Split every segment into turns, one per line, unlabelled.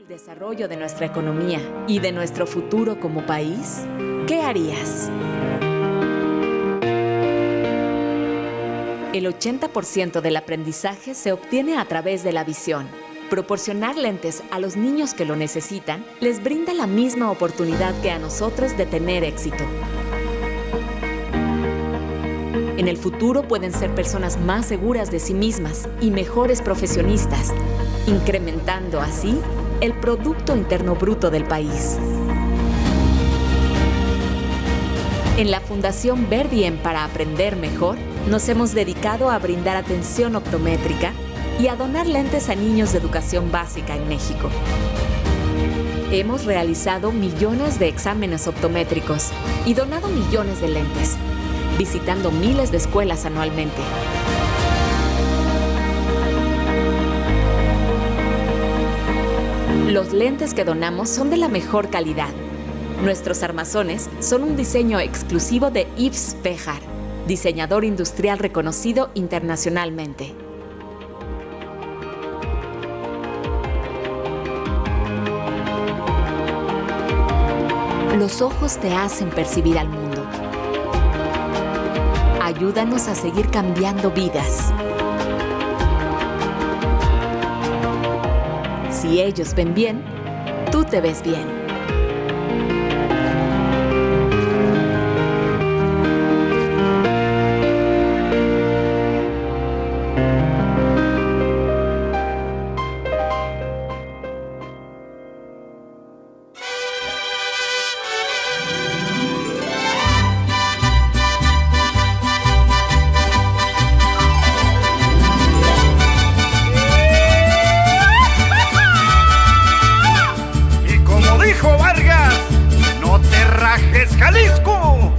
el desarrollo de nuestra economía y de nuestro futuro como país, ¿qué harías? El 80% del aprendizaje se obtiene a través de la visión. Proporcionar lentes a los niños que lo necesitan les brinda la misma oportunidad que a nosotros de tener éxito. En el futuro pueden ser personas más seguras de sí mismas y mejores profesionistas, incrementando así el Producto Interno Bruto del país. En la Fundación Ver Bien para Aprender Mejor, nos hemos dedicado a brindar atención optométrica y a donar lentes a niños de educación básica en México. Hemos realizado millones de exámenes optométricos y donado millones de lentes, visitando miles de escuelas anualmente. Los lentes que donamos son de la mejor calidad. Nuestros armazones son un diseño exclusivo de Yves Shekar, diseñador industrial reconocido internacionalmente. Los ojos te hacen percibir al mundo. Ayúdanos a seguir cambiando vidas. Si ellos ven bien, tú te ves bien.
¡Jalisco!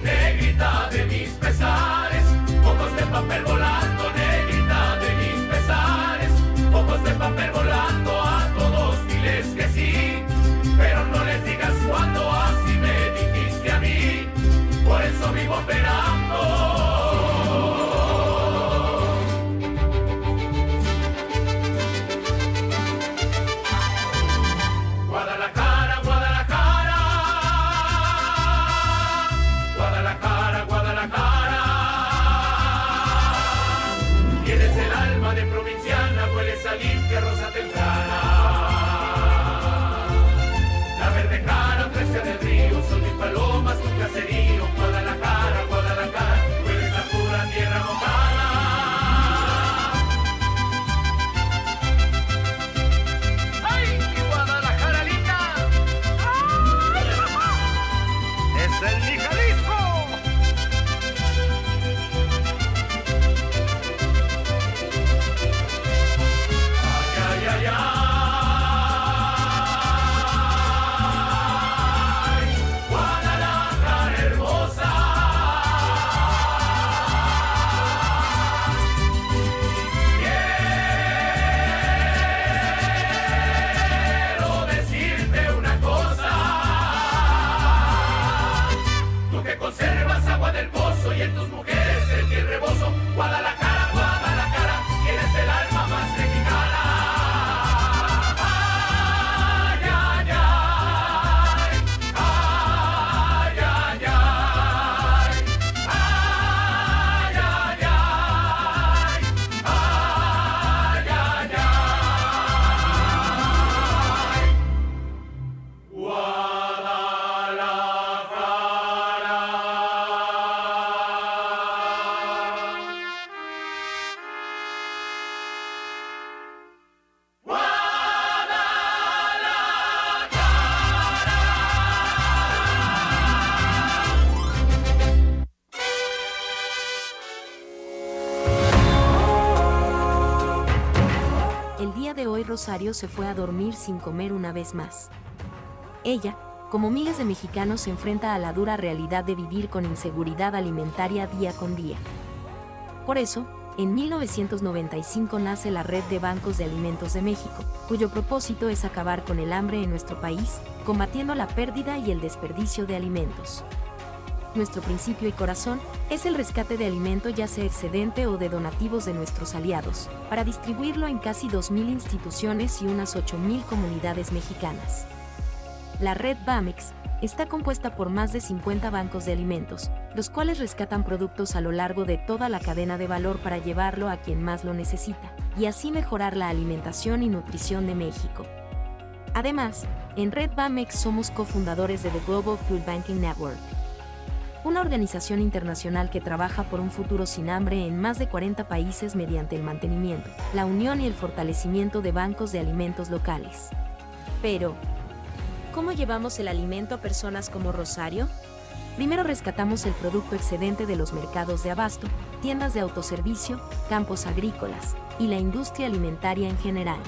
Negrita de mis pesares, ojos de papel volando, negrita de mis pesares, ojos de papel volando, a todos diles que sí, pero no les digas cuando así me dijiste a mí, por eso vivo esperando. Guadalajara, Guadalajara, Guadalajara, Guadalajara, tienes el alma de provinciana, hueles a limpia rosa temprana. La verde cara fresca del río, son mis palomas, tu caserío. Guadalajara, Guadalajara, hueles la pura tierra mojada.
¡Ay, mi Guadalajara linda! ¡Es el mi Jalisco!
Ay, ay, ay, ay. Guadalajara hermosa. Quiero decirte una cosa. Tú que conservas agua del pozo y en tus mujeres el bien rebozo. Guadalajara, Guadalajara, tienes el alma más mexicana. Ay, ay, ay, ay, ay, ay, ay, ay, ay, ay, ay, ay.
El día de hoy Rosario se fue a dormir sin comer una vez más. Ella como miles de mexicanos, se enfrenta a la dura realidad de vivir con inseguridad alimentaria día con día. Por eso, en 1995 nace la Red de Bancos de Alimentos de México, cuyo propósito es acabar con el hambre en nuestro país, combatiendo la pérdida y el desperdicio de alimentos. Nuestro principio y corazón es el rescate de alimento, ya sea excedente o de donativos de nuestros aliados, para distribuirlo en casi 2.000 instituciones y unas 8.000 comunidades mexicanas. La red BAMEX está compuesta por más de 50 bancos de alimentos, los cuales rescatan productos a lo largo de toda la cadena de valor para llevarlo a quien más lo necesita, y así mejorar la alimentación y nutrición de México. Además, en Red BAMEX somos cofundadores de The Global Food Banking Network, una organización internacional que trabaja por un futuro sin hambre en más de 40 países mediante el mantenimiento, la unión y el fortalecimiento de bancos de alimentos locales. Pero, ¿cómo llevamos el alimento a personas como Rosario? Primero rescatamos el producto excedente de los mercados de abasto, tiendas de autoservicio, campos agrícolas y la industria alimentaria en general.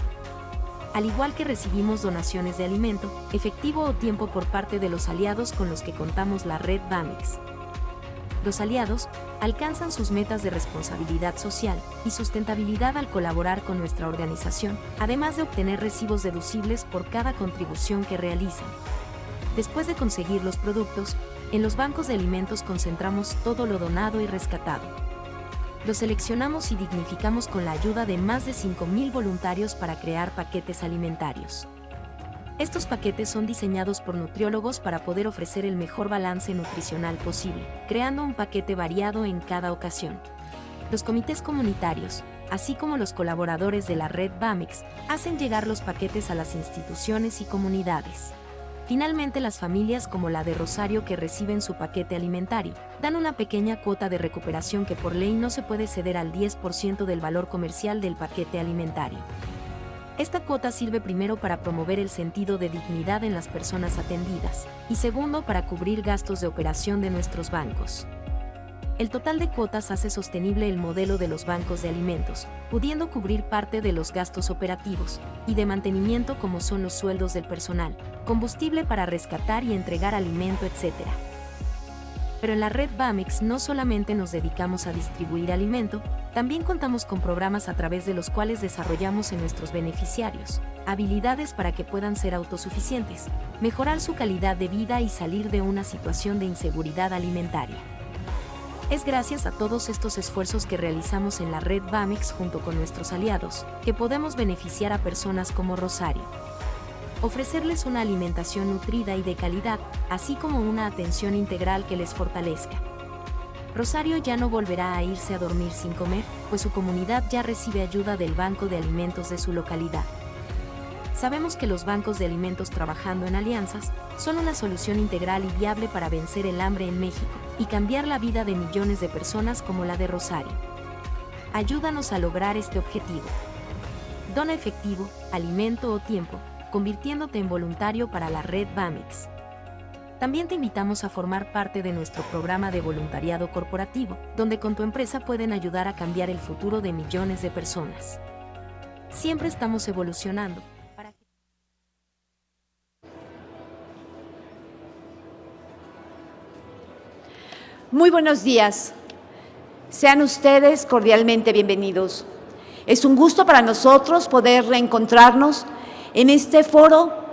Al igual que recibimos donaciones de alimento, efectivo o tiempo por parte de los aliados con los que contamos la red BAMEX. Los aliados alcanzan sus metas de responsabilidad social y sustentabilidad al colaborar con nuestra organización, además de obtener recibos deducibles por cada contribución que realizan. Después de conseguir los productos, en los bancos de alimentos concentramos todo lo donado y rescatado. Los seleccionamos y dignificamos con la ayuda de más de 5.000 voluntarios para crear paquetes alimentarios. Estos paquetes son diseñados por nutriólogos para poder ofrecer el mejor balance nutricional posible, creando un paquete variado en cada ocasión. Los comités comunitarios, así como los colaboradores de la red BAMEX, hacen llegar los paquetes a las instituciones y comunidades. Finalmente, las familias como la de Rosario, que reciben su paquete alimentario, dan una pequeña cuota de recuperación que por ley no se puede ceder al 10% del valor comercial del paquete alimentario. Esta cuota sirve primero para promover el sentido de dignidad en las personas atendidas, y segundo para cubrir gastos de operación de nuestros bancos. El total de cuotas hace sostenible el modelo de los bancos de alimentos, pudiendo cubrir parte de los gastos operativos y de mantenimiento, como son los sueldos del personal, combustible para rescatar y entregar alimento, etc. Pero en la red BAMEX no solamente nos dedicamos a distribuir alimento, también contamos con programas a través de los cuales desarrollamos en nuestros beneficiarios habilidades para que puedan ser autosuficientes, mejorar su calidad de vida y salir de una situación de inseguridad alimentaria. Es gracias a todos estos esfuerzos que realizamos en la red BAMEX junto con nuestros aliados, que podemos beneficiar a personas como Rosario. Ofrecerles una alimentación nutrida y de calidad, así como una atención integral que les fortalezca. Rosario ya no volverá a irse a dormir sin comer, pues su comunidad ya recibe ayuda del banco de alimentos de su localidad. Sabemos que los bancos de alimentos, trabajando en alianzas, son una solución integral y viable para vencer el hambre en México y cambiar la vida de millones de personas como la de Rosario. Ayúdanos a lograr este objetivo. Dona efectivo, alimento o tiempo, convirtiéndote en voluntario para la red BAMEX. También te invitamos a formar parte de nuestro programa de voluntariado corporativo, donde con tu empresa pueden ayudar a cambiar el futuro de millones de personas. Siempre estamos evolucionando.
Muy buenos días. Sean ustedes cordialmente bienvenidos. Es un gusto para nosotros poder reencontrarnos en este foro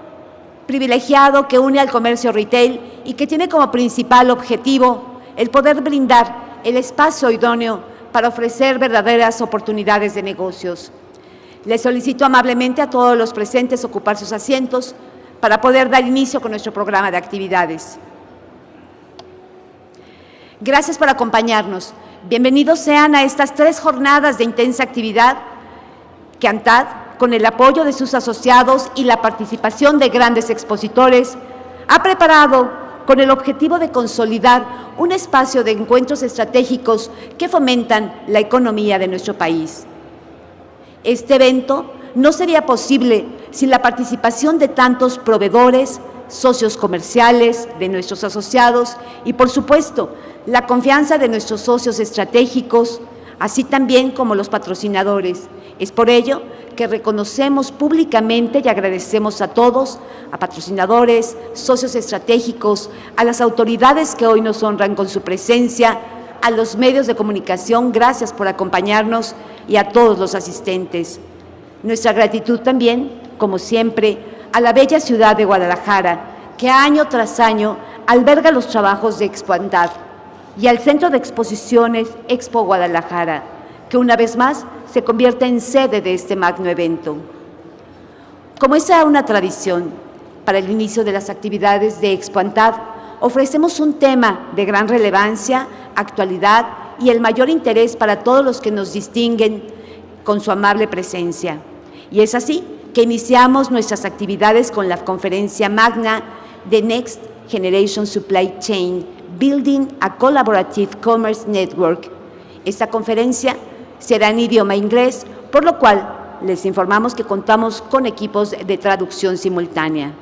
privilegiado que une al comercio retail y que tiene como principal objetivo el poder brindar el espacio idóneo para ofrecer verdaderas oportunidades de negocios. Les solicito amablemente a todos los presentes ocupar sus asientos para poder dar inicio con nuestro programa de actividades. Gracias por acompañarnos. Bienvenidos sean a estas 3 jornadas de intensa actividad que ANTAD, con el apoyo de sus asociados y la participación de grandes expositores, ha preparado con el objetivo de consolidar un espacio de encuentros estratégicos que fomentan la economía de nuestro país. Este evento no sería posible sin la participación de tantos proveedores, socios comerciales, de nuestros asociados y, por supuesto, la confianza de nuestros socios estratégicos, así también como los patrocinadores. Es por ello que reconocemos públicamente y agradecemos a todos, a patrocinadores, socios estratégicos, a las autoridades que hoy nos honran con su presencia, a los medios de comunicación, gracias por acompañarnos, y a todos los asistentes. Nuestra gratitud también, como siempre, a la bella ciudad de Guadalajara, que año tras año alberga los trabajos de Expo ANTAD, y al Centro de Exposiciones Expo Guadalajara, que una vez más se convierte en sede de este magno evento. Como es ya una tradición, para el inicio de las actividades de Expo ANTAD, ofrecemos un tema de gran relevancia, actualidad y el mayor interés para todos los que nos distinguen con su amable presencia. Y es así que iniciamos nuestras actividades con la conferencia magna de Next Generation Supply Chain, Building a Collaborative Commerce Network. Esta conferencia será en idioma inglés, por lo cual les informamos que contamos con equipos de traducción simultánea.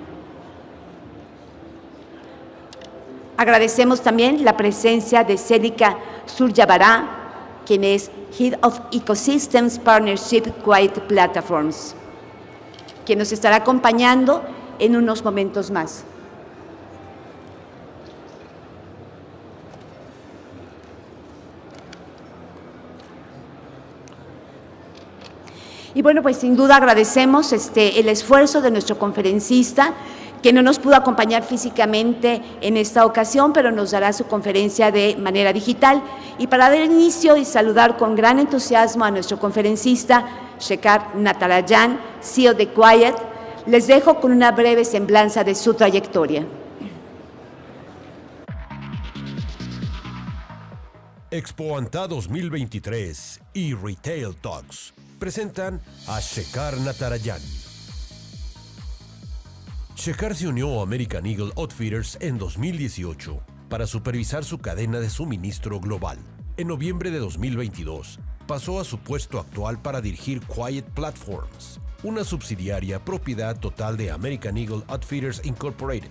Agradecemos también la presencia de Célica Suryavará, quien es Head of Ecosystems Partnership Quiet Platforms, quien nos estará acompañando en unos momentos más. Y bueno, pues sin duda agradecemos el esfuerzo de nuestro conferencista, que no nos pudo acompañar físicamente en esta ocasión, pero nos dará su conferencia de manera digital. Y para dar inicio y saludar con gran entusiasmo a nuestro conferencista, Shekar NATARAJAN, CEO de Quiet, les dejo con una breve semblanza de su trayectoria.
Expo ANTAD 2023 y Retail Talks presentan a Shekar NATARAJAN. Shekar se unió a American Eagle Outfitters en 2018 para supervisar su cadena de suministro global. En noviembre de 2022, pasó a su puesto actual para dirigir Quiet Platforms, una subsidiaria propiedad total de American Eagle Outfitters Incorporated.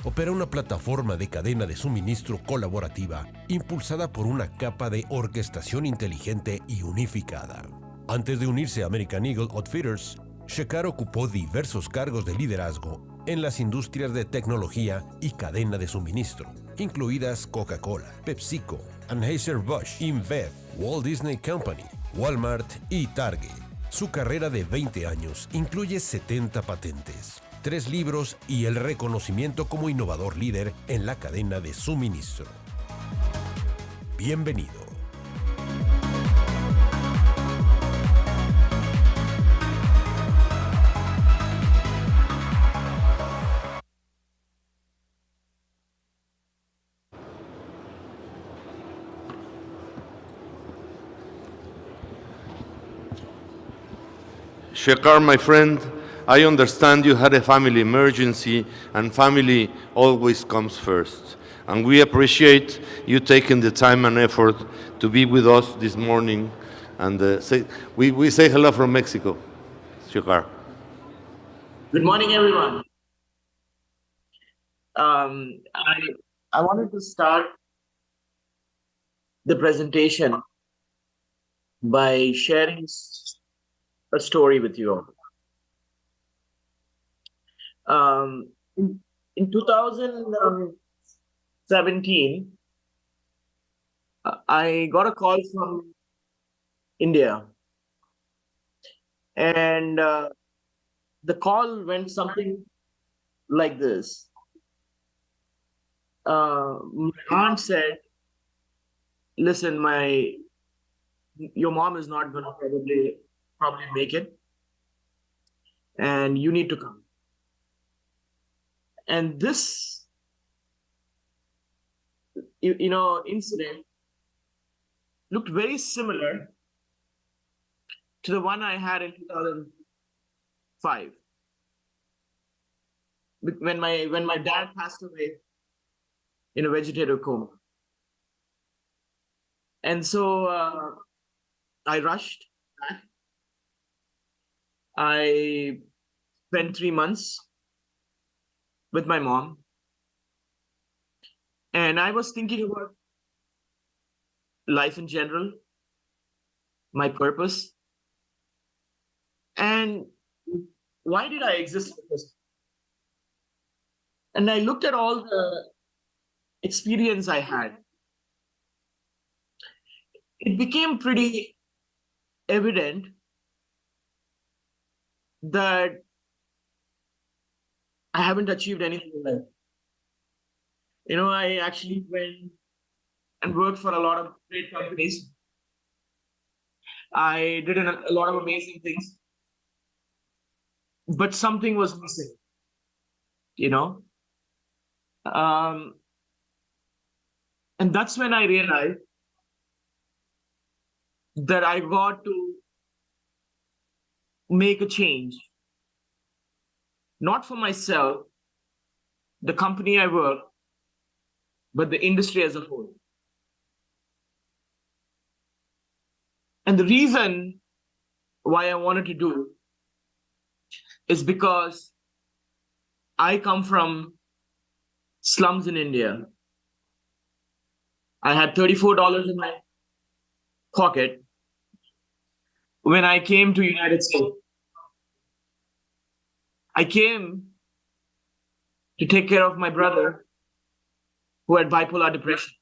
Opera una plataforma de cadena de suministro colaborativa impulsada por una capa de orquestación inteligente y unificada. Antes de unirse a American Eagle Outfitters, Shekar ocupó diversos cargos de liderazgo en las industrias de tecnología y cadena de suministro, incluidas Coca-Cola, PepsiCo, Anheuser-Busch, InBev, Walt Disney Company, Walmart y Target. Su carrera de 20 años incluye 70 patentes, 3 libros y el reconocimiento como innovador líder en la cadena de suministro. Bienvenido.
Shekar, my friend, I understand you had a family emergency, and family always comes first. And we appreciate you taking the time and effort to be with us this morning. And we say hello from Mexico, Shekar.
Good morning, everyone. I wanted to start the presentation by sharing a story with you all. In 2017, I got a call from India, and the call went something like this. My aunt said, listen, your mom is not going to probably make it, and you need to come. And this, incident looked very similar to the one I had in 2005, when my dad passed away in a vegetative coma. And so I rushed back. I spent 3 months with my mom, and I was thinking about life in general, my purpose, And why did I exist in the first place? And I looked at all the experience I had. It became pretty evident that I haven't achieved anything in life. I actually went and worked for a lot of great companies. I did a lot of amazing things, but something was missing, and that's when I realized that I got to make a change, not for myself, the company I work, but the industry as a whole. And the reason why I wanted to do is because I come from slums in India. I had $34 in my pocket when I came to United States. I came to take care of my brother who had bipolar depression.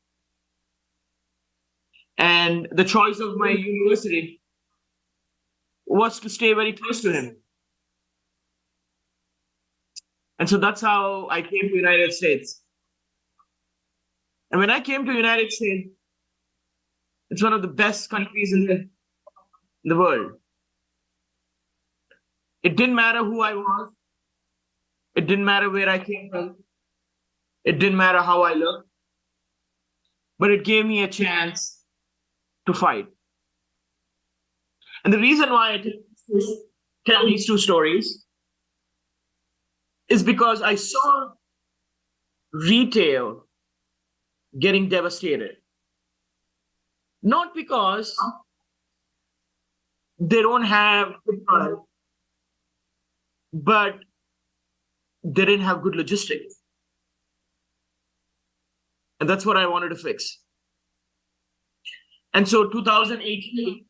And the choice of my university was to stay very close to him. And so that's how I came to United States. And when I came to United States, it's one of the best countries in the world. It didn't matter who I was. It didn't matter where I came from. It didn't matter how I looked. But it gave me a chance to fight. And the reason why I tell these two stories is because I saw retail getting devastated. Not because they don't have good product, but they didn't have good logistics. And that's what I wanted to fix. And so 2018,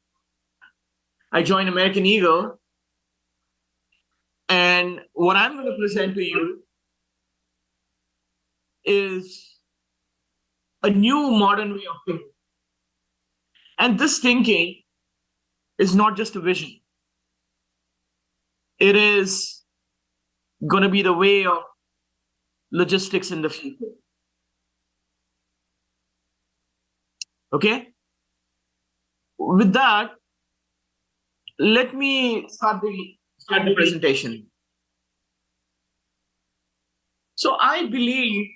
I joined American Eagle. And what I'm going to present to you is a new modern way of thinking. And this thinking is not just a vision. It is going to be the way of logistics in the future. Okay? With that, let me start the presentation. So I believe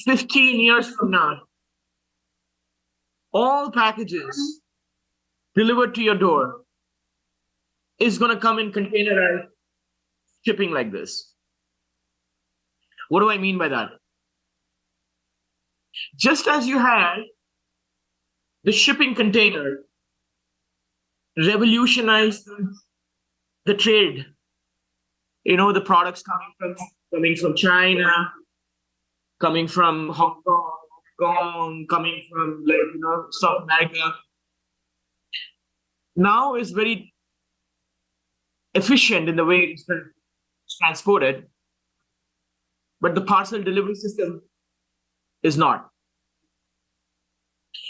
15 years from now, all packages delivered to your door is going to come in containerized shipping like this. What do I mean by that? Just as you had the shipping container revolutionized the trade, the products coming from China, coming from Hong Kong, coming from South America. Now is very efficient in the way it's transported, but the parcel delivery system is not.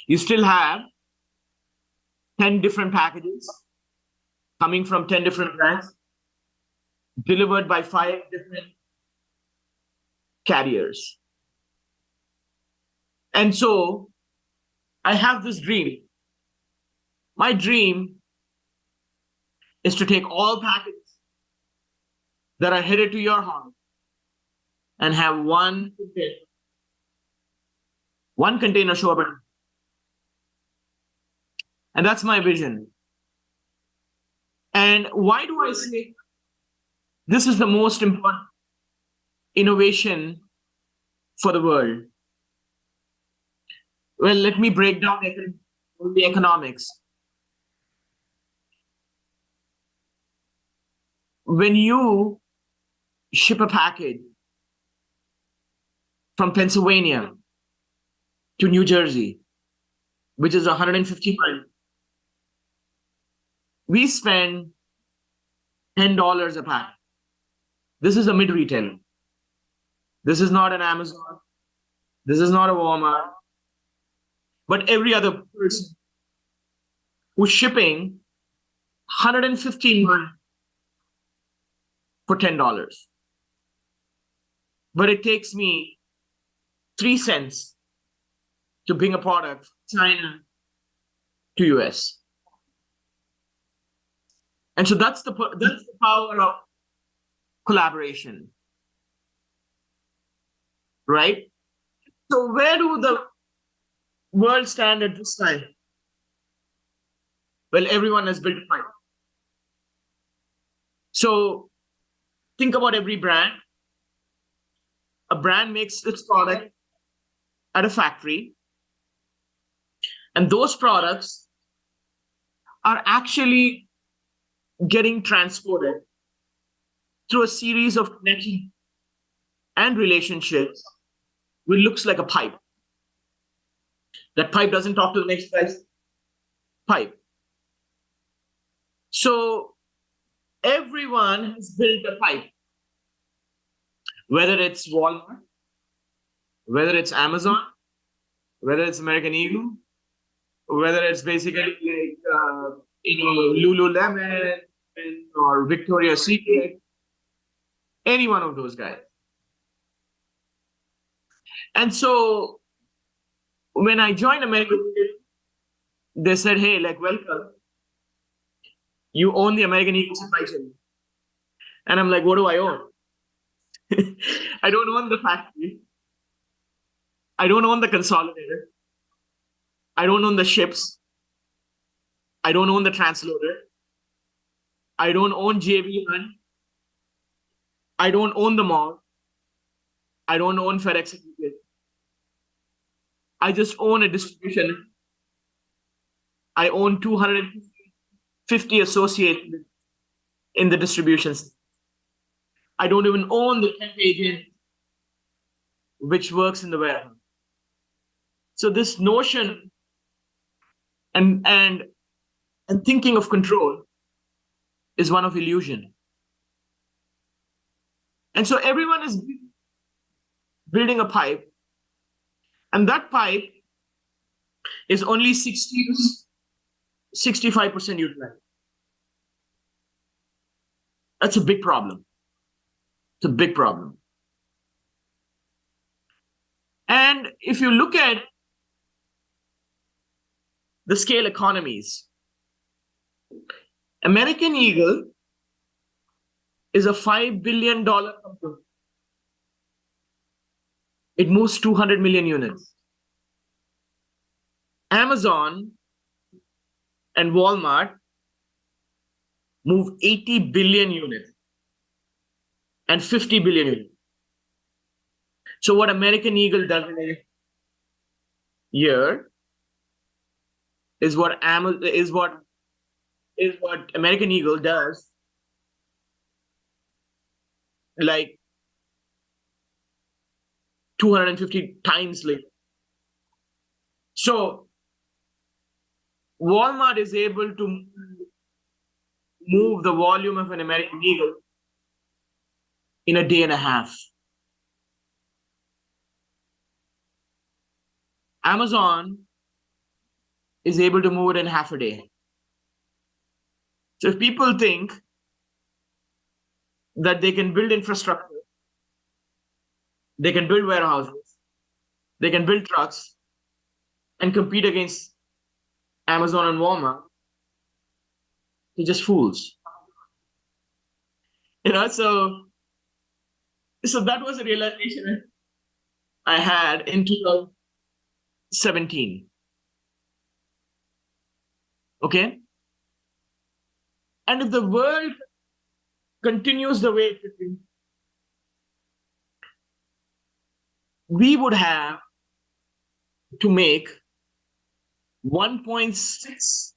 You still have 10 different packages coming from 10 different brands, delivered by 5 different carriers. And so I have this dream. My dream is to take all packages that are headed to your home and have one container show up. And that's my vision. And why do I say this is the most important innovation for the world? Well, let me break down the economics. When you ship a package from Pennsylvania to New Jersey, which is 150 miles, we spend $10 a pack. This is a mid-retailer. This is not an Amazon. This is not a Walmart. But every other person who's shipping 115 miles for $10. But it takes me 3 cents to bring a product from China to US. And so that's the power of collaboration, right? So where do the world stand at this time? Well, everyone has built a pipe. So think about every brand. A brand makes its product at a factory, and those products are actually getting transported through a series of connections and relationships, which looks like a pipe. That pipe doesn't talk to the next guy's pipe. So everyone has built a pipe, whether it's Walmart, whether it's Amazon, whether it's American Eagle, whether it's basically like Lululemon or Victoria's Secret, any one of those guys. And so when I joined American Eagle, they said, hey, like, welcome. You own the American Eagle supply chain. And I'm like, what do I own? I don't own the factory. I don't own the consolidator. I don't own the ships. I don't own the transloader. I don't own JB Hunt. I don't own the mall. I don't own FedEx. I just own a distribution. I own 250 associates in the distributions. I don't even own the temp agent which works in the warehouse. So this notion and thinking of control is one of illusion. And so everyone is building a pipe, and that pipe is only 60 to 65% utilized. That's a big problem. It's a big problem. And if you look at the scale economies, American Eagle is a $5 billion company. It moves 200 million units. Amazon and Walmart move 80 billion units and 50 billion units. So what American Eagle does in a year is what American Eagle does like 250 times later. So Walmart is able to move the volume of an American Eagle in a day and a half. Amazon is able to move it in half a day. So if people think that they can build infrastructure, they can build warehouses, they can build trucks and compete against Amazon and Walmart, they're just fools. So that was a realization I had in 2017. Okay? And if the world continues the way it is, we would have to make $1.6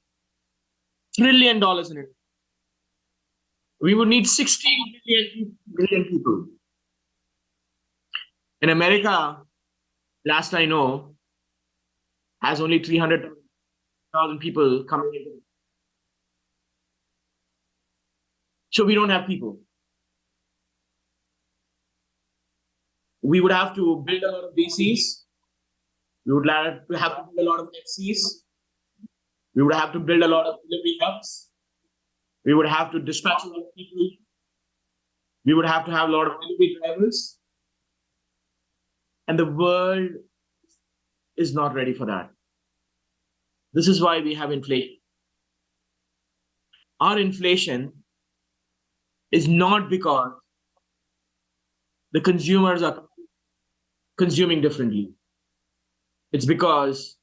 trillion in it. We would need 16 million people. In America, last I know, has only 300,000 people coming in. So we don't have people. We would have to build a lot of DCs. We would have to build a lot of FCs. We would have to build a lot of delivery hubs. We would have to dispatch a lot of people. We would have to have a lot of delivery drivers. And the world is not ready for that. This is why we have inflation. Our inflation is not because the consumers are consuming differently. It's because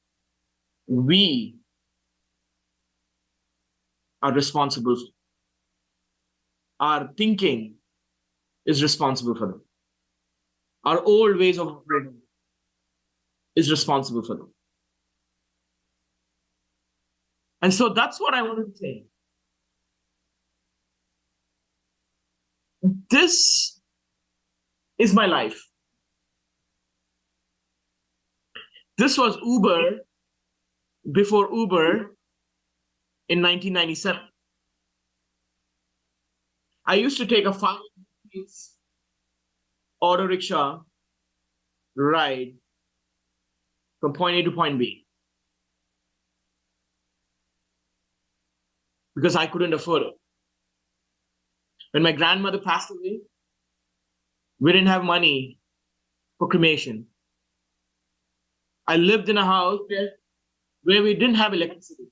we are responsible. Our thinking is responsible for them. Our old ways of operating is responsible for them. And so that's what I wanted to say. This is my life. This was Uber before Uber in 1997. I used to take a 5-minute auto rickshaw ride from point A to point B because I couldn't afford it. When my grandmother passed away, we didn't have money for cremation. I lived in a house where we didn't have electricity.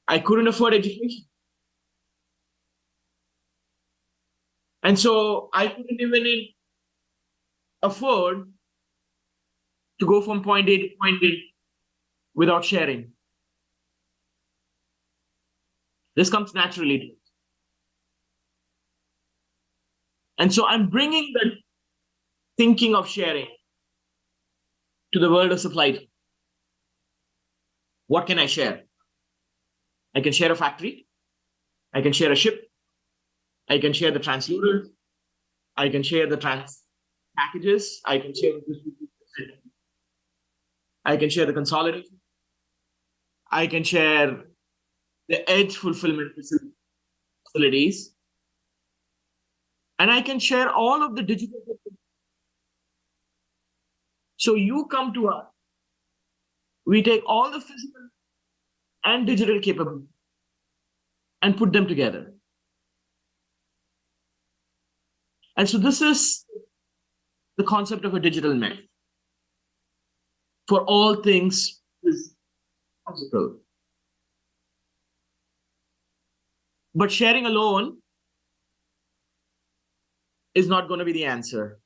I couldn't afford education. And so I couldn't even afford to go from point A to point B without sharing. This comes naturally to us. And so I'm bringing the thinking of sharing to the world of supply chain. What can I share? I can share a factory. I can share a ship. I can share the transloaders. I can share the packages. I can share the distribution center. I can share the consolidation. I can share the edge fulfillment facilities. And I can share all of the digital. So you come to us. We take all the physical and digital capabilities and put them together. And so this is the concept of a digital mesh for all things physical. But sharing alone is not going to be the answer.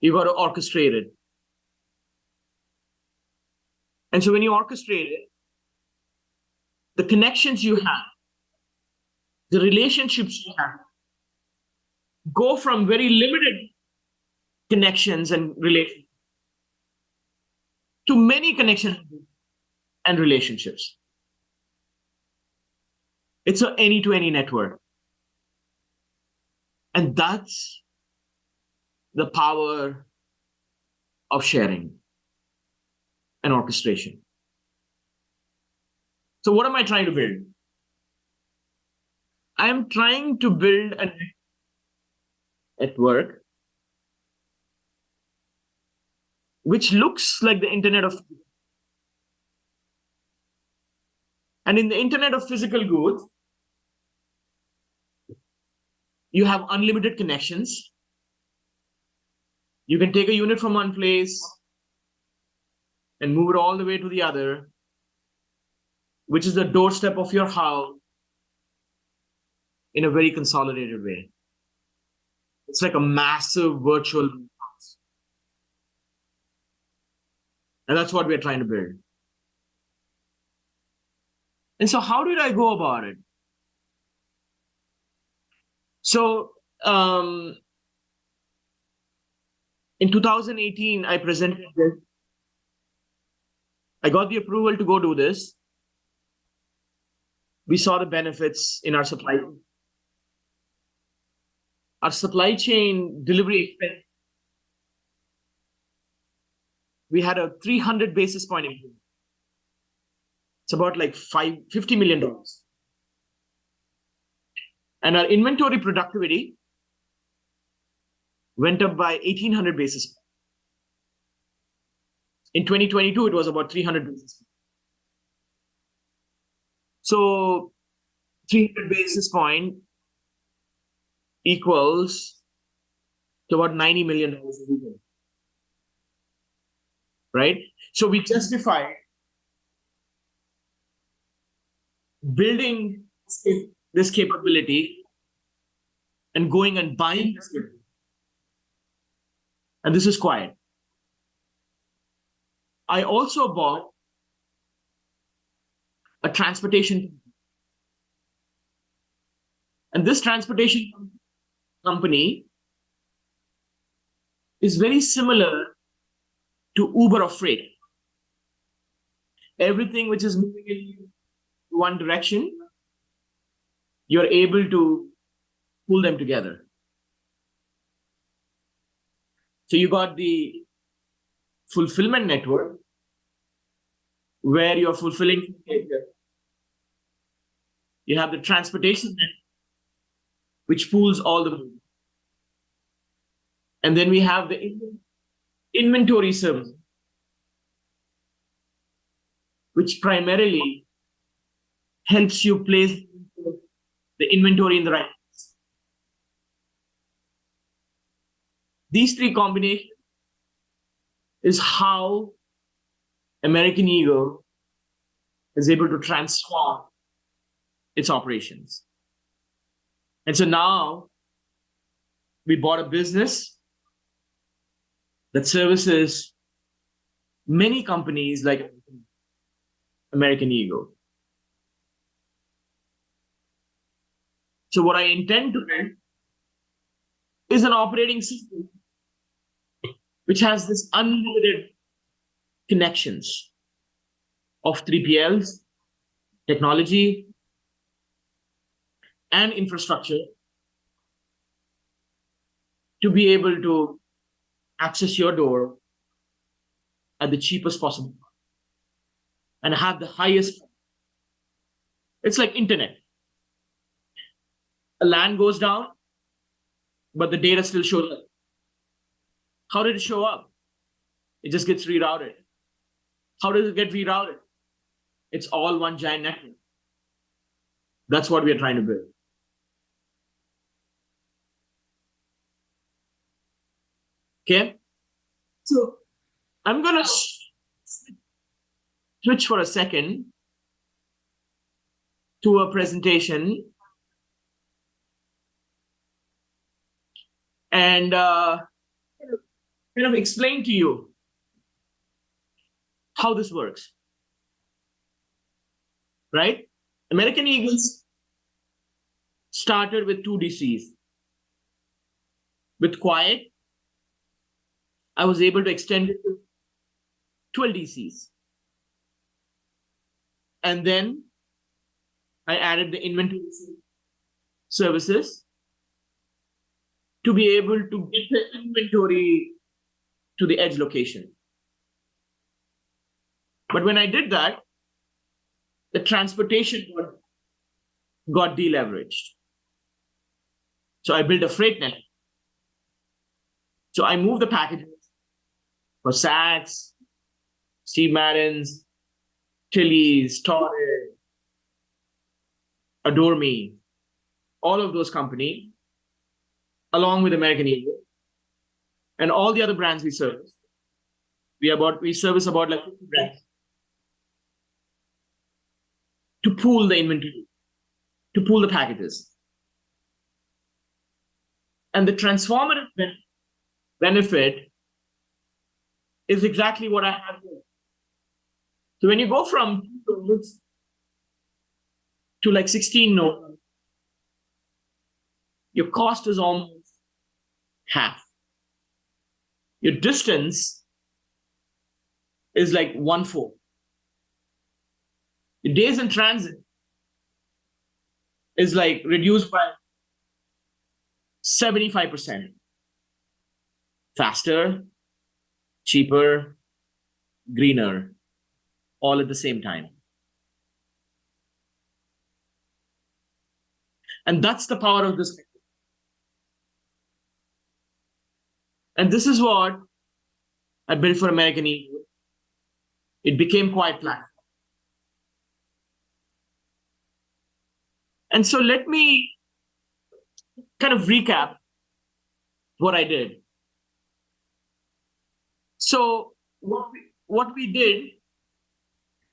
You got to orchestrate it. And so when you orchestrate it, the connections you have, the relationships you have, go from very limited connections and relations to many connections and relationships. It's an any-to-any network. And that's the power of sharing and orchestration. So what am I trying to build? I am trying to build a network which looks like the Internet of Things. And in the Internet of physical goods, you have unlimited connections. You can take a unit from one place and move it all the way to the other, which is the doorstep of your house in a very consolidated way. It's like a massive virtual house. And that's what we're trying to build. And so how did I go about it? So in 2018, I presented this. I got the approval to go do this. We saw the benefits in our supply chain. Our supply chain delivery expense, we had a 300 basis point improvement. It's about like $50 million. And our inventory productivity went up by 1,800 basis points. In 2022, it was about 300 basis points. So 300 basis point equals to about $90 million a year. Right? So we justify building this capability and going and buying this capability. And this is quiet. I also bought a transportation company. And this transportation company is very similar to Uber or freight. Everything which is moving in one direction, you're able to pull them together. So you got the fulfillment network where you're fulfilling. You have the transportation network, which pulls all the movement. And then we have the inventory service, which primarily helps you place the inventory in the right place. These three combinations is how American Eagle is able to transform its operations. And so now we bought a business that services many companies like American Eagle. So what I intend to build is an operating system which has this unlimited connections of 3PLs, technology, and infrastructure to be able to access your door at the cheapest possible and have the highest. It's like internet. A LAN goes down, but the data still shows up. How did it show up? It just gets rerouted. How does it get rerouted? It's all one giant network. That's what we are trying to build. Okay, so I'm going to switch for a second to a presentation and kind of explain to you how this works, right? American Eagles started with 2 DCs. With Quiet, I was able to extend it to 12 DCs. And then I added the inventory services to be able to get the inventory to the edge location. But when I did that, the transportation got deleveraged. So I built a freight network. So I moved the packages for Saks, Steve Madden's, Tilly's, Torrid, Adore Me, all of those companies, along with American Eagle, and all the other brands we service. We service about like 50 brands to pool the inventory, to pool the packages. And the transformative benefit is exactly what I have here. So when you go from 2 nodes to like 16 nodes, your cost is almost half. Your distance is like 1/4. Your days in transit is like reduced by 75%. Faster, cheaper, greener, all at the same time. And that's the power of this. And this is what I built for American Eagle. It became Quiet Platforms. And so let me kind of recap what I did. So what we did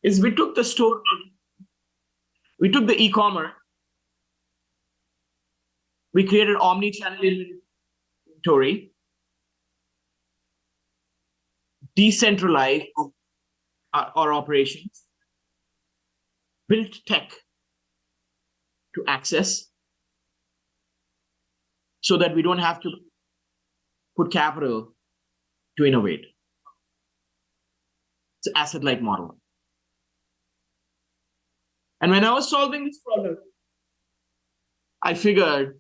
is we took the store, we took the e-commerce, we created omni-channel inventory, decentralized our operations, built tech to access so that we don't have to put capital to innovate. It's an asset-light model. And when I was solving this problem, I figured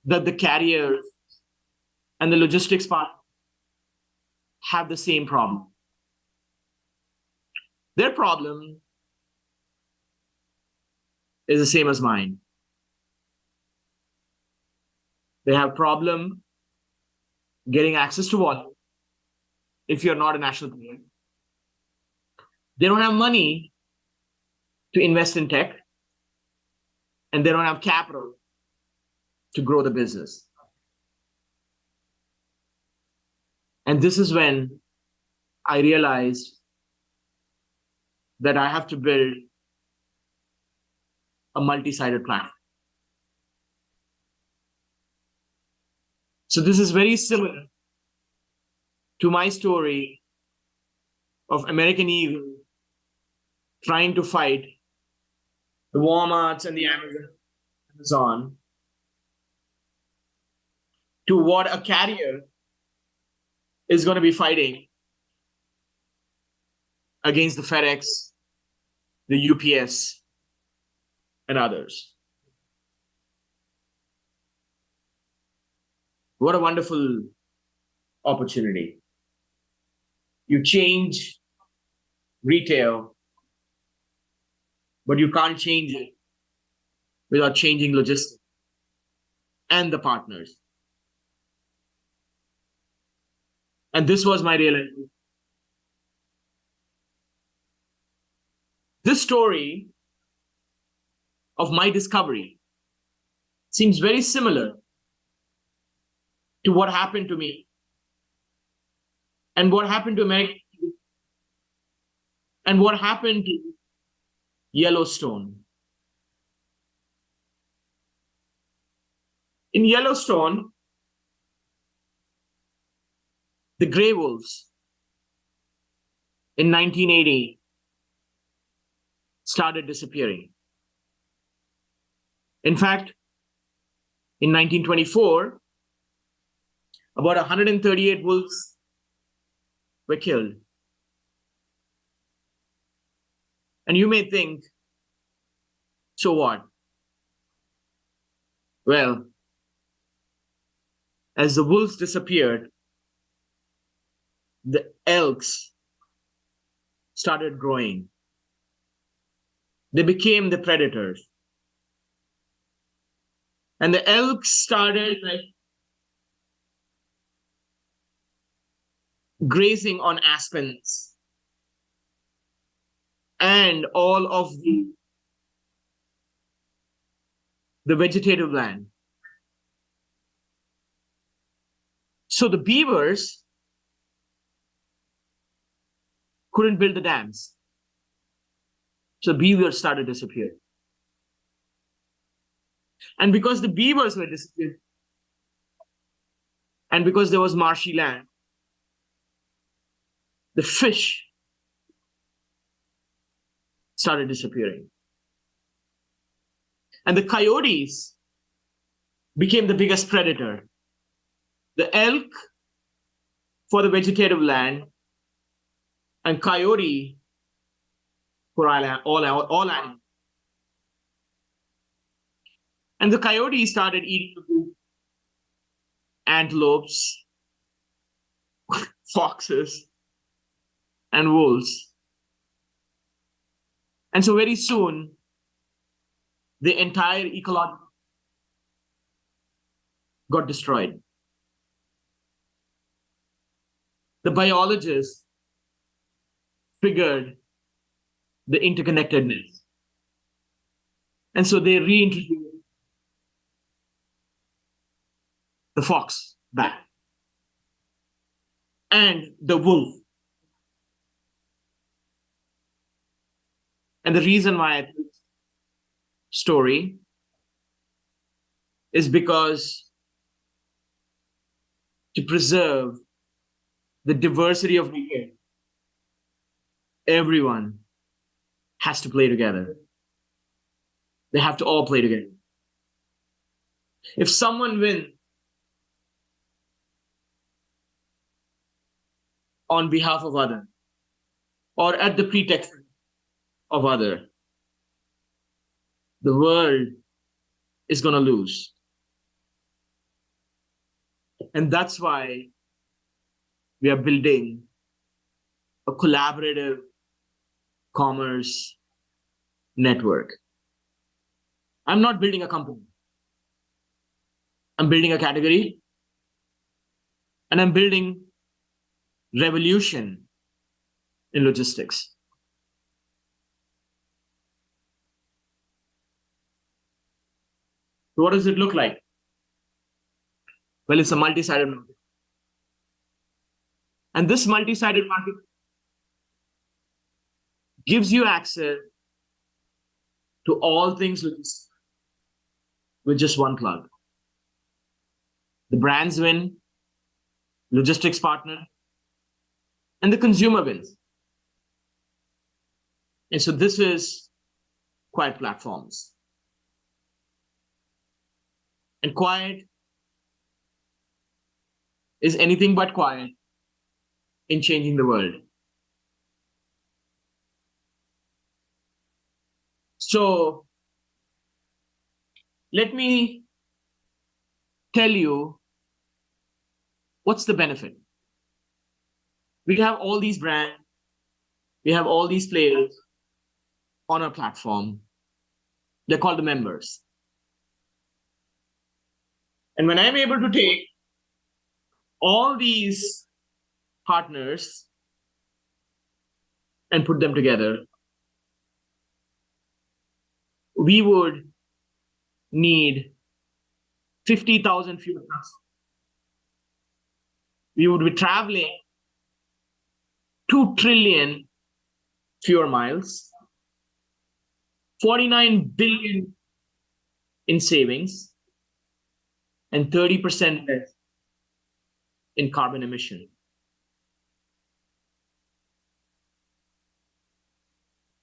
that the carriers and the logistics part have the same problem. Their problem is the same as mine. They have problem getting access to volume if you're not a national player. They don't have money to invest in tech, and they don't have capital to grow the business. And this is when I realized that I have to build a multi-sided platform. So this is very similar to my story of American Eagle trying to fight the Walmarts and the Amazon to what a carrier is going to be fighting against the FedEx, the UPS, and others. What a wonderful opportunity. You change retail, but you can't change it without changing logistics and the partners. And this was my realization. This story of my discovery seems very similar to what happened to me and what happened to America and what happened to Yellowstone. In Yellowstone, the gray wolves in 1980 started disappearing. In fact, in 1924, about 138 wolves were killed. And you may think, so what? Well, as the wolves disappeared, the elks started growing. They became the predators. And the elks started grazing on aspens and all of the vegetative land. So the beavers couldn't build the dams. So beavers started disappearing. And because the beavers were disappearing, and because there was marshy land, the fish started disappearing. And the coyotes became the biggest predator. The elk for the vegetative land, and coyote for all animals. And the coyote started eating antelopes, foxes, and wolves. And so very soon, the entire ecology got destroyed. The biologists figured the interconnectedness. And so they reintroduced the fox back and the wolf. And the reason why I tell this story is because to preserve the diversity of behavior, everyone has to play together. They have to all play together. If someone wins on behalf of others, or at the pretext of other, the world is going to lose. And that's why we are building a collaborative commerce network. I'm not building a company. I'm building a category, and I'm building revolution in logistics. So what does it look like? Well, it's a multi-sided market. And this multi-sided market gives you access to all things logistics with just one plug. The brands win, logistics partner, and the consumer wins. And so this is Quiet Platforms. And quiet is anything but quiet in changing the world. So let me tell you what's the benefit. We have all these brands, we have all these players on our platform. They're called the members. And when I'm able to take all these partners and put them together, we would need 50,000 fewer trucks. We would be traveling 2 trillion fewer miles, 49 billion in savings, and 30% less in carbon emission.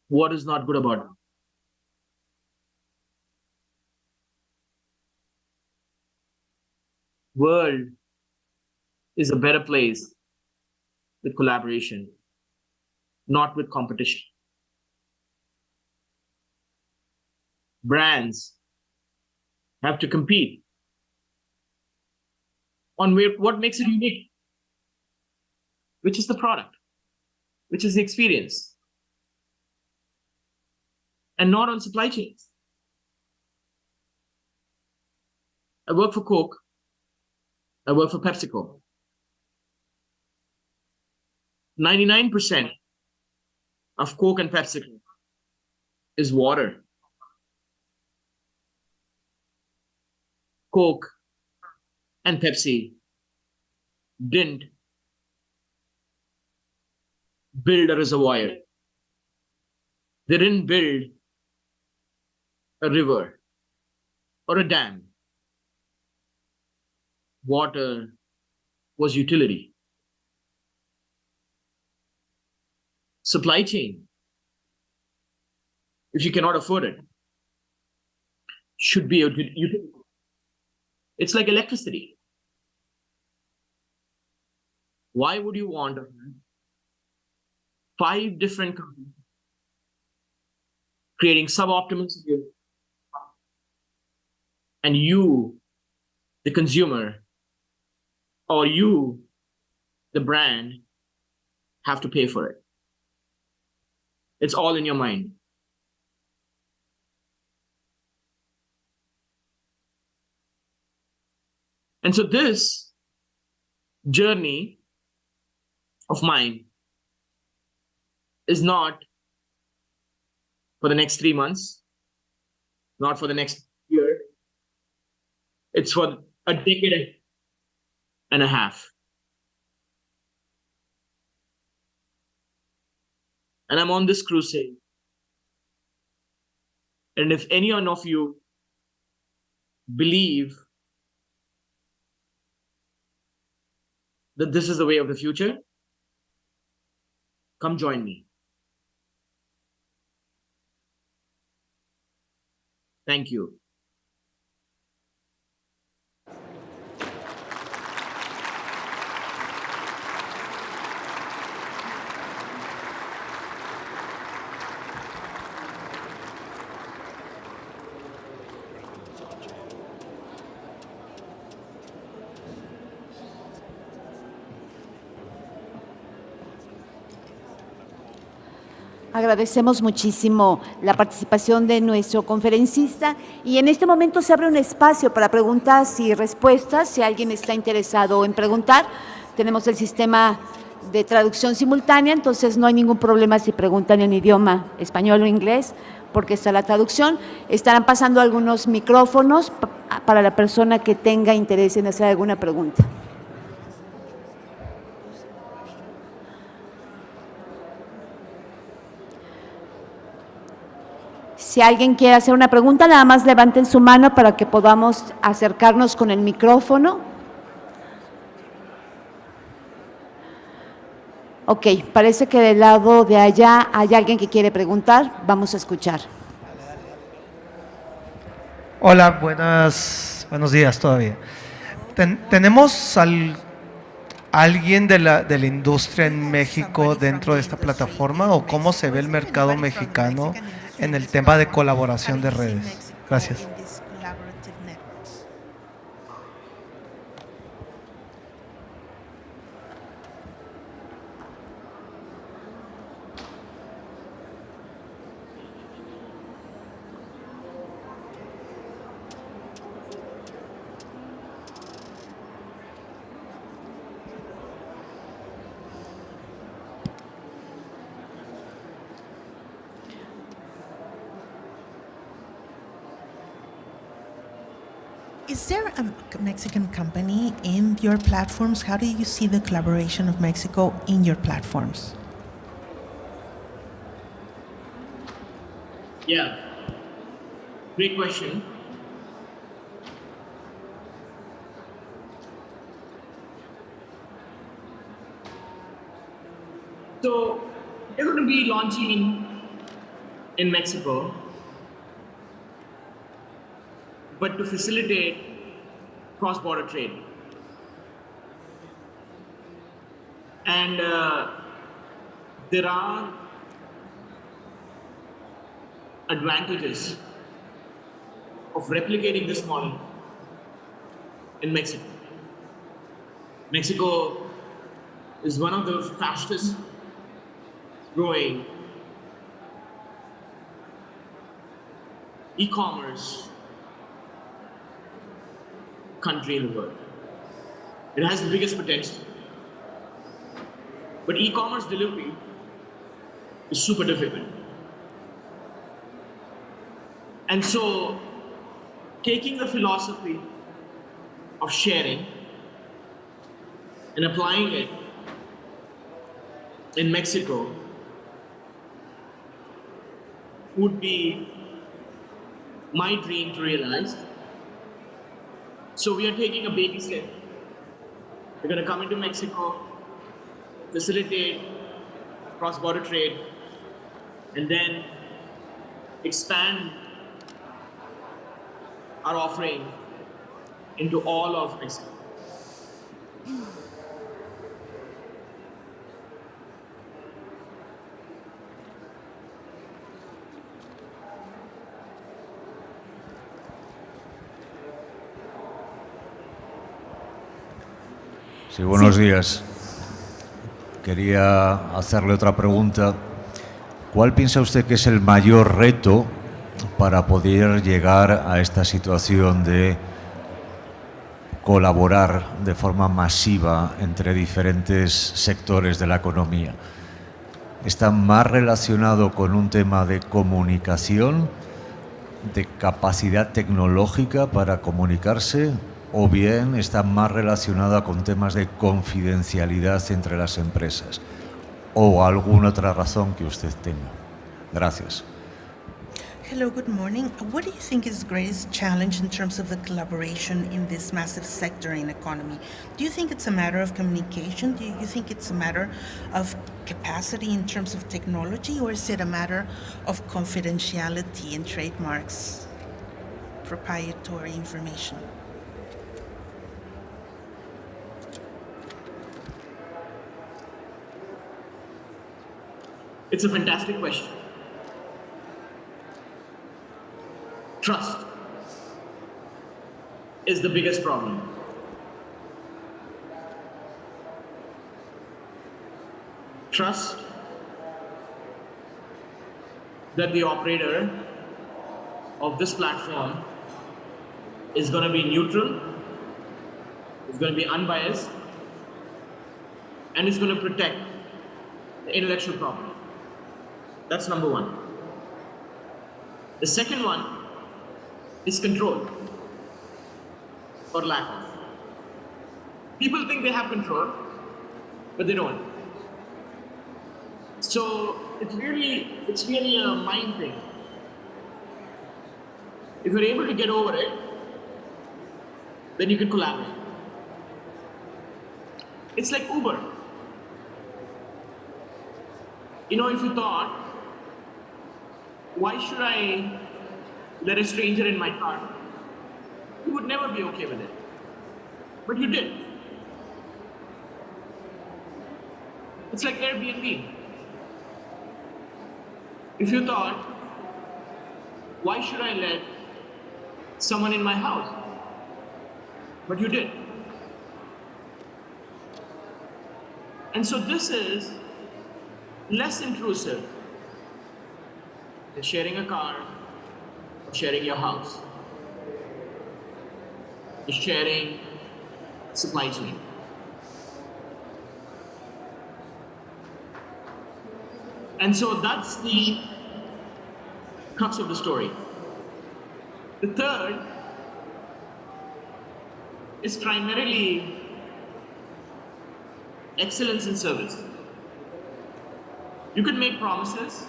What is not good about it? World is a better place with collaboration, not with competition. Brands have to compete on what makes it unique, which is the product, which is the experience, and not on supply chains. I work for Coke. I work for PepsiCo. 99% of Coke and PepsiCo is water. Coke and Pepsi didn't build a reservoir. They didn't build a river or a dam. Water was utility. Supply chain, if you cannot afford it, should be a utility. It's like electricity. Why would you want 5 different companies creating suboptimal scenarios, and you, the consumer, or you, the brand, have to pay for it? It's all in your mind. And so this journey of mine is not for the next 3 months, not for the next year. It's for a decade and a half. And I'm on this crusade. And if any one of you believe that this is the way of the future, come join me. Thank you.
Agradecemos muchísimo la participación de nuestro conferencista y en este momento se abre un espacio para preguntas y respuestas. Si alguien está interesado en preguntar, tenemos el sistema de traducción simultánea, entonces no hay ningún problema si preguntan en idioma español o inglés, porque está la traducción. Estarán pasando algunos micrófonos para la persona que tenga interés en hacer alguna pregunta. Si alguien quiere hacer una pregunta, nada más levanten su mano para que podamos acercarnos con el micrófono. Ok, parece que del lado de allá hay alguien que quiere preguntar. Vamos a escuchar.
Hola, buenos días todavía. ¿Tenemos alguien de la industria en México dentro de esta plataforma o cómo se ve el mercado mexicano en el tema de colaboración de redes? Gracias.
Is there a Mexican company in your platforms? How do you see the collaboration of Mexico in your platforms?
Yeah, great question. So we're going to be launching in Mexico, but to facilitate cross-border trade. And there are advantages of replicating this model in Mexico. Mexico is one of the fastest growing e-commerce country in the world. It has the biggest potential. But e-commerce delivery is super difficult. And so, taking the philosophy of sharing and applying it in Mexico would be my dream to realize. So we are taking a baby step. We're going to come into Mexico, facilitate cross-border trade, and then expand our offering into all of Mexico.
Sí, buenos días. Quería hacerle otra pregunta. ¿Cuál piensa usted que es el mayor reto para poder llegar a esta situación de colaborar de forma masiva entre diferentes sectores de la economía? ¿Está más relacionado con un tema de comunicación, de capacidad tecnológica para comunicarse, o bien está más relacionada con temas de confidencialidad entre las empresas, o alguna otra razón que usted tenga? Gracias.
Hello, good morning. What do you think is the greatest challenge in terms of the collaboration in this massive sector in economy? Do you think it's a matter of communication? Do you think it's a matter of capacity in terms of technology, or is it a matter of confidentiality and trademarks, proprietary information?
It's a fantastic question. Trust is the biggest problem. Trust that the operator of this platform is going to be neutral, is going to be unbiased, and is going to protect the intellectual property. That's number one. The second one is control, or lack of. People think they have control, but they don't. So it's really a mind thing. If you're able to get over it, then you can collaborate. It's like Uber. You know, if you thought, why should I let a stranger in my car? You would never be okay with it. But you did. It's like Airbnb. If you thought, why should I let someone in my house? But you did. And so this is less intrusive than sharing a car, or sharing your house, or sharing supply chain. And so that's the crux of the story. The third is primarily excellence in service. You can make promises,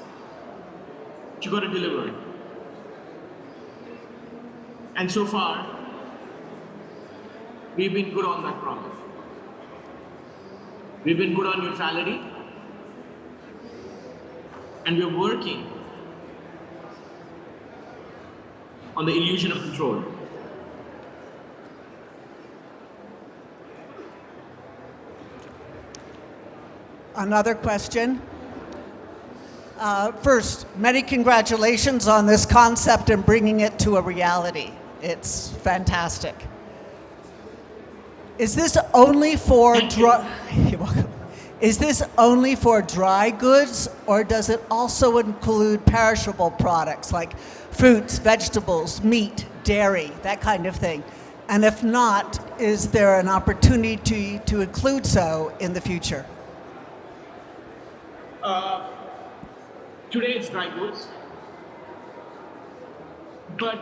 but you got to deliver it. And so far, we've been good on that promise. We've been good on neutrality, and we're working on the illusion of control.
Another question. First, many congratulations on this concept and bringing it to a reality. It's fantastic. Is this only for You're welcome. Is this only for dry goods, or does it also include perishable products like fruits, vegetables, meat, dairy, that kind of thing? And if not, is there an opportunity to include so in the future?
Today it's dry goods, but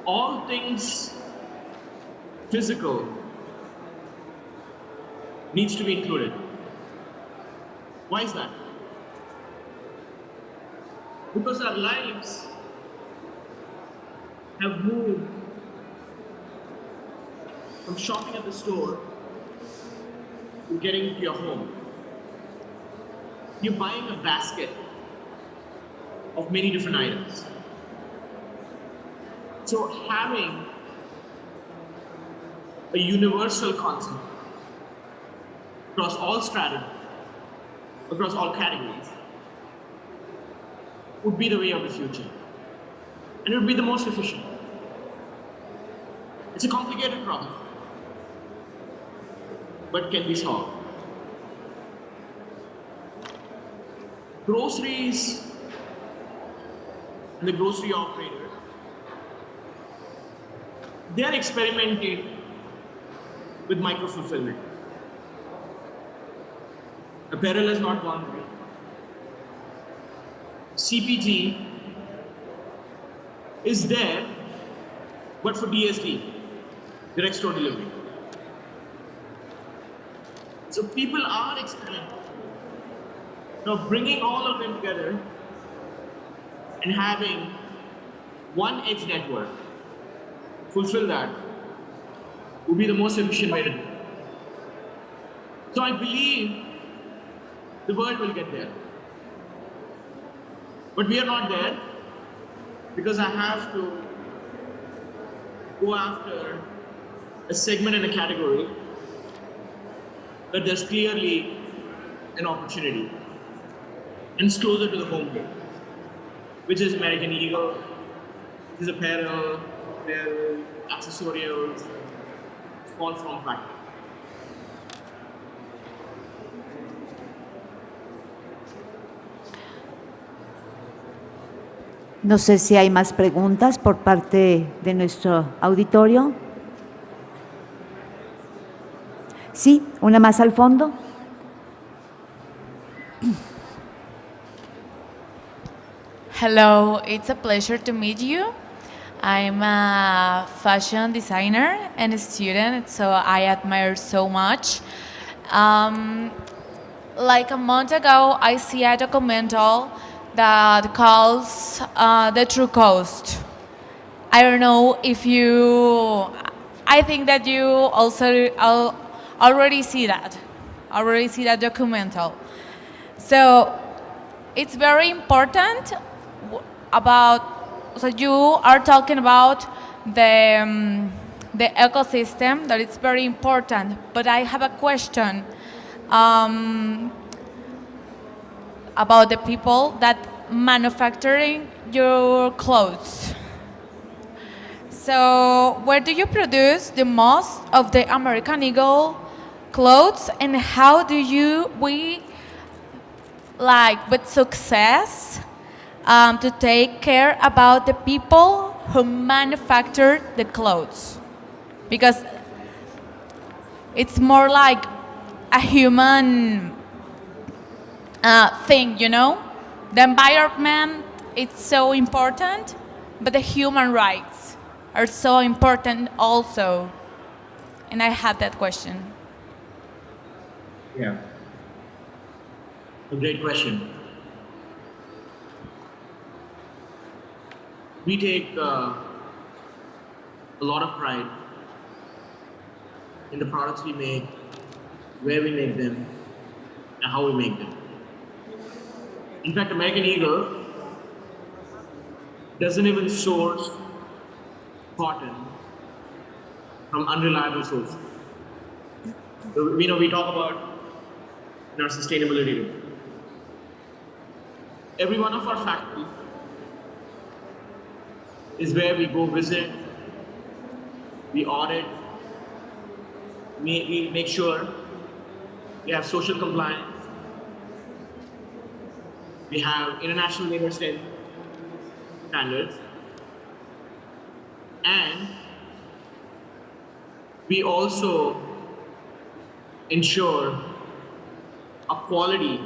all things physical needs to be included. Why is that? Because our lives have moved from shopping at the store to getting to your home. You're buying a basket of many different items. So having a universal concept across all strata, across all categories, would be the way of the future. And it would be the most efficient. It's a complicated problem, but can be solved. Groceries and the grocery operators they are experimenting with micro-fulfillment. Apparel has not gone away. CPG is there, but for DSD, direct store delivery. So people are experimenting. Now bringing all of them together and having one edge network fulfill that would be the most efficient way to do it. So I believe the world will get there. But we are not there because I have to go after a segment and a category that there's clearly an opportunity. And it's closer to the home plate, which is American Eagle, which is apparel, accessorials, small form factor.
No sé si hay más preguntas por parte de nuestro auditorio. Sí, una más al fondo.
Hello, it's a pleasure to meet you. I'm a fashion designer and a student, so I admire so much. Like a month ago, I see a documental that calls The True Cost. I don't know if you, I think that you also already see that documental. So it's very important about, so you are talking about the ecosystem, that it's very important, but I have a question about the people that manufacturing your clothes. So where do you produce the most of the American Eagle clothes, and how do we with success to take care about the people who manufacture the clothes? Because it's more like a human thing, you know? The environment, it's so important, but the human rights are so important also. And I have that question.
Yeah. A great question. We take a lot of pride in the products we make, where we make them, and how we make them. In fact, American Eagle doesn't even source cotton from unreliable sources. So, we talk about in our sustainability report. Every one of our factories is where we go visit, we audit, we make sure we have social compliance, we have international labor standards, and we also ensure a quality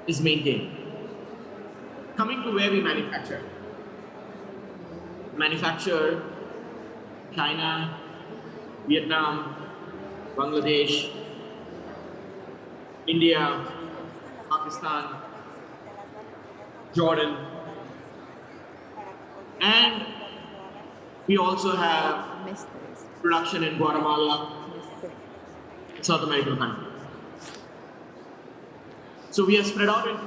is maintained. Coming to where we manufacture. Manufacture China, Vietnam, Bangladesh, India, Pakistan, Jordan, and we also have production in Guatemala, South American countries. So we are spread out in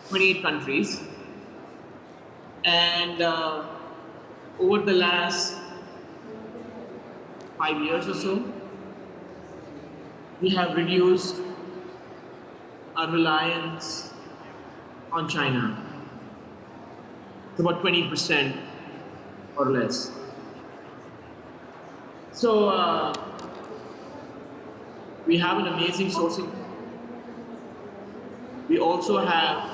28 countries, and over the last 5 years or so, we have reduced our reliance on China. It's about 20% or less. So we have an amazing sourcing. We also have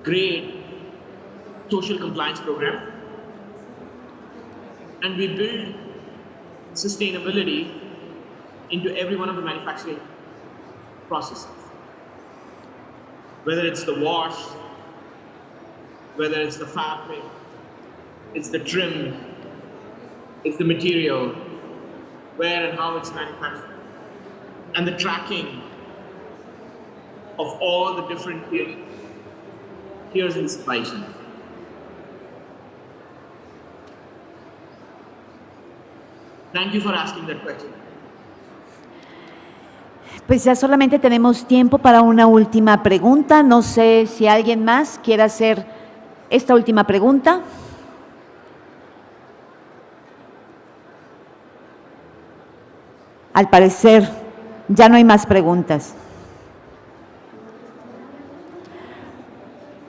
great social compliance program. and we build sustainability into every one of the manufacturing processes. Whether it's the wash, whether it's the fabric, it's the trim, it's the material, where and how it's manufactured, and the tracking of all the different tiers in the supply chain. Thank you for asking that question.
Pues ya solamente tenemos tiempo para una última pregunta. No sé si alguien más quiere hacer esta última pregunta. Al parecer, ya no hay más preguntas.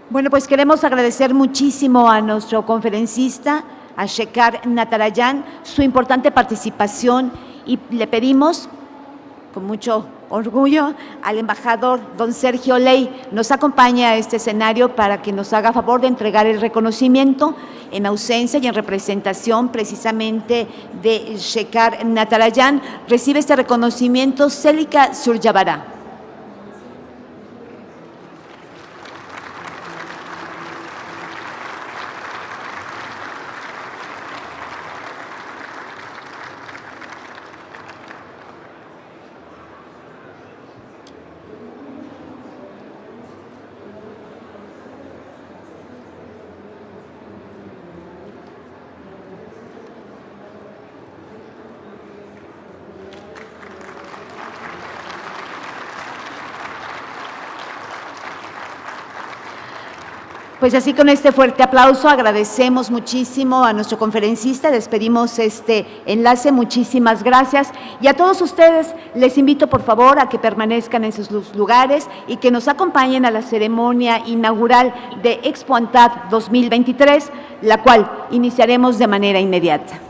Bueno, pues queremos agradecer muchísimo a nuestro conferencista, a Shekar NATARAJAN, su importante participación, y le pedimos con mucho orgullo al embajador don Sergio Ley nos acompañe a este escenario para que nos haga favor de entregar el reconocimiento en ausencia y en representación precisamente de Shekar NATARAJAN. Recibe este reconocimiento Célica Suryavará. Pues así, con este fuerte aplauso agradecemos muchísimo a nuestro conferencista, despedimos este enlace, muchísimas gracias, y a todos ustedes les invito por favor a que permanezcan en sus lugares y que nos acompañen a la ceremonia inaugural de Expo ANTAD 2023, la cual iniciaremos de manera inmediata.